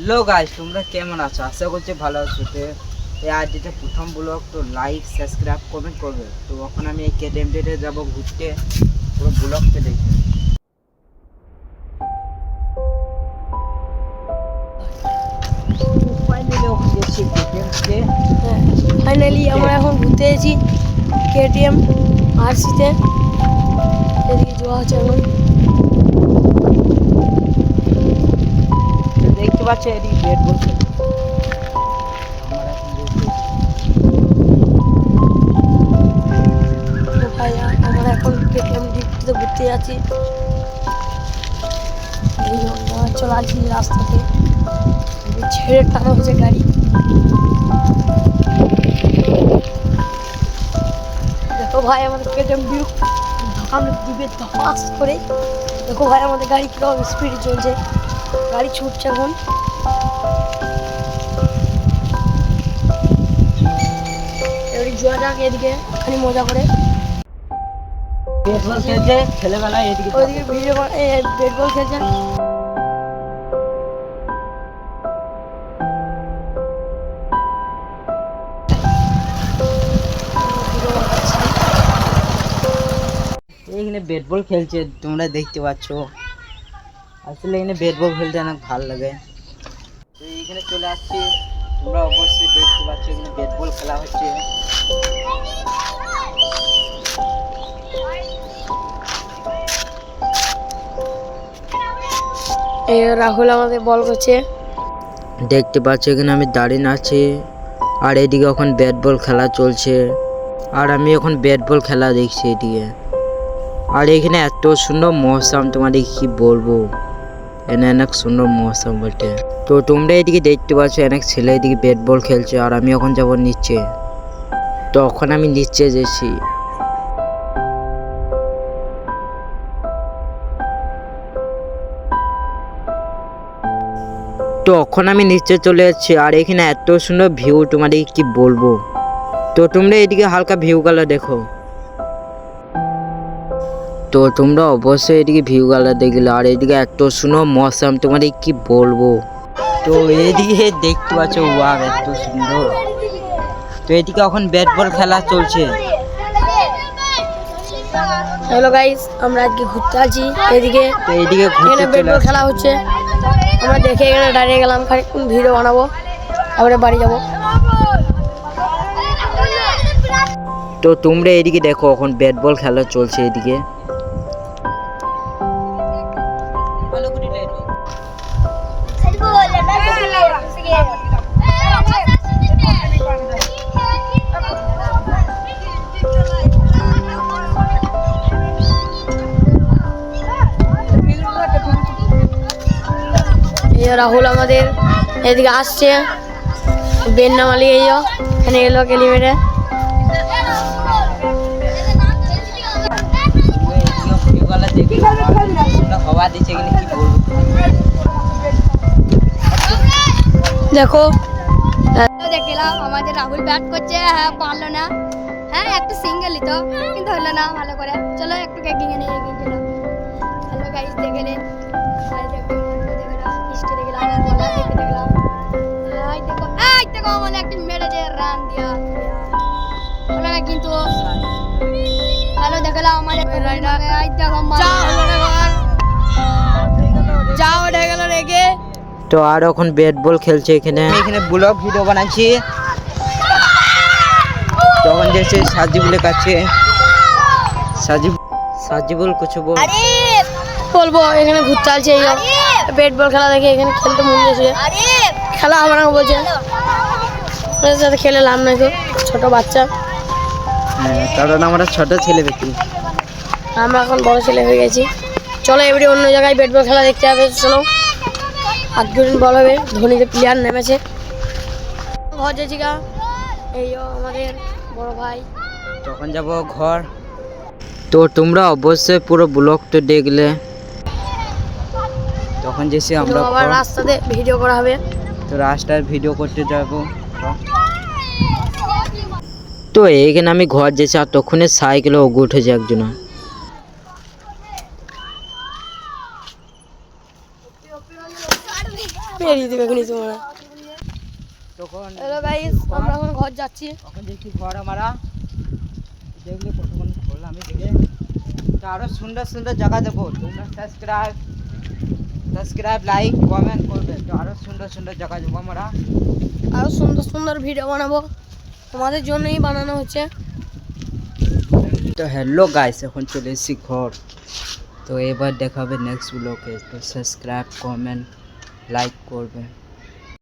Hello guys, তোমরা কেমন আছো? আশা করছি ভালো আছো। তো আজ যেটা প্রথম ব্লগ, তো লাইক সাবস্ক্রাইব কমেন্ট করবে। তো এখন আমি এই কেডিএমটিতে যাবো ঘুরতে, পুরো ব্লগটা দেখবে। ফাইনালি আমরা এখন ঘুরতে এসেছি কেটিএম আরসিতে। এদিকে যাওয়া হচ্ছে এখন। দেখতে পাচ্ছ এদিকে বেড বলছে। তো ভাইয়া আমরা এখন কেটিএম ডিপতে ঘুরতে যাচ্ছি। চলে আসছি রাস্তাতে, ছেড়ে টানা হচ্ছে গাড়ি। দেখো ভাই আমাদের কেটিএম ডিপ ঢাকানো দিবে ধপাস করে। দেখো ভাই আমাদের গাড়ি কিরকম স্পিডে চলছে, গাড়ি ছুটছে এখন। এদিকে জোয়া যাক, এদিকে খালি মজা করে বেড বল খেলছে ছেলেবেলা। এদিকে ওইদিকে ভিডিও বেট বল খেলছে। এইখানে বেড বল খেলছে, তোমরা দেখতে পাচ্ছ। আসলে এখানে বেড বল খেলতে অনেক ভালো লাগে। তো এইখানে চলে আসছি, তোমরা অবশ্যই দেখতে পাচ্ছ এখানে বেড বল খেলা হচ্ছে। রাহুল আমাদের বল করছে। দেখতে পাচ্ছ এখানে আমি দাঁড়িয়ে আছি, আর এদিকে এখন ব্যাট বল খেলা চলছে, আর আমি এখন ব্যাট বল খেলা দেখছি এদিকে। আর এখানে এত সুন্দর মৌসুম, তোমাদের কি বলবো, এখানে অনেক সুন্দর মৌসুম বটে। তো তোমরা এদিকে দেখতে পাচ্ছ অনেক ছেলে এদিকে ব্যাট বল খেলছে, আর আমি এখন যাব নিচে। তো এখন আমি নিচে যেছি। তো এখন আমি নিচে চলে যাচ্ছি, আর এখানে এত সুন্দর ভিউ, তোমাদের কি বলবো। তো তোমরা এদিকে হালকা ভিউ গুলো দেখো। তো তোমরা অবশ্যই এদিকে ভিউ গুলো দেখলে, আর এদিকে এত সুন্দর মৌসুম, তোমাদের কি বলবো। তো এদিকে দেখতে পাচ্ছ, ওয়াও এত সুন্দর। তো এদিকে এখন ব্যাট বল খেলা চলছে। হ্যালো গাইস, আমরা আজকে ঘুরতে আছি এদিকে। তো এদিকে এখানে বেট বল খেলা হচ্ছে, আমরা দেখে এখানে দাঁড়িয়ে গেলাম, খানিকক্ষণ ভিডিও বানাবো, তারপরে বাড়ি যাব। তো তোমরা এদিকে দেখো এখন ব্যাট বল খেলা চলছে এদিকে। রাহুল আমাদের এদিকে আসছে, বেন নামালি এখানে এলো কেলিমেটে। দেখো দেখলাম আমাদের রাহুল ব্যাট করছে, হ্যাঁ পারলো না, হ্যাঁ একটু সিঙ্গেলই তো, কিন্তু হলো না ভালো করে। চলো একটু কেকিং এ নিয়ে গিয়েছিল। হ্যালো গাইস, দেখে নিন আমাদের একটি মেরেছে রান দিয়া হলো না, কিন্তু হ্যালো দেখলাম আমাদের যা উঠে গেল রেগে। তো আর এখন ব্যাট বল খেলছে এখানে। এখানে ব্লগ ভিডিও বানাচ্ছি। তখন যেছে সাজিবুলের কাছে। সাজিবুল কিছু বল। বলবো এখানে ঘুরতে আসছে, বেট বল খেলা দেখে এখানে খেলতে মন গেছে। খেলা হবে না বলছে, ওদের সাথে খেলে লাভ নাই, তো ছোট বাচ্চা। কারণ আমরা ছোট ছেলে ব্যক্তি, আমরা এখন বড় ছেলে হয়ে গেছি। চলো এবারে অন্য জায়গায় বেট বল খেলা দেখতে হবে। চলো আজকের দিন বল হবে, ধোনিতে প্লেয়ার নেমেছে। ঘর যাচ্ছি গা, এই আমাদের বড় ভাই। তখন যাব ঘর। তো তোমরা অবশ্যই পুরো ব্লগটা দেখলে। তখন যেসে আমরা আবার রাস্তাতে ভিডিও করা হবে। তো রাস্তার ভিডিও করতে যাব। তো এইখানে আমি ঘর যেছি, আর তখনই সাইকেলে ওগু উঠেছে একজন। মেরিয়ে দেবে এখনই তোমরা। তখন হ্যালো গাইস, আমরা এখন ঘর যাচ্ছি। এখন দেখছি ঘর আমারা দেখলে কতক্ষণ করলাম আমি দেখে। তো আরও সুন্দর সুন্দর জায়গা দেবো, তোমরা সাবস্ক্রাইব লাইক কমেন্ট করবে। তো আরও সুন্দর সুন্দর জায়গা দেবো আমরা, আরও সুন্দর সুন্দর ভিডিও বানাবো, তোমাদের জন্যই বানানো হচ্ছে। তো হ্যালো গাইস, এখন চলে এসেছি ঘর। তো এবার দেখাবে নেক্সট ব্লগে। তো সাবস্ক্রাইব কমেন্ট লাইক করবে।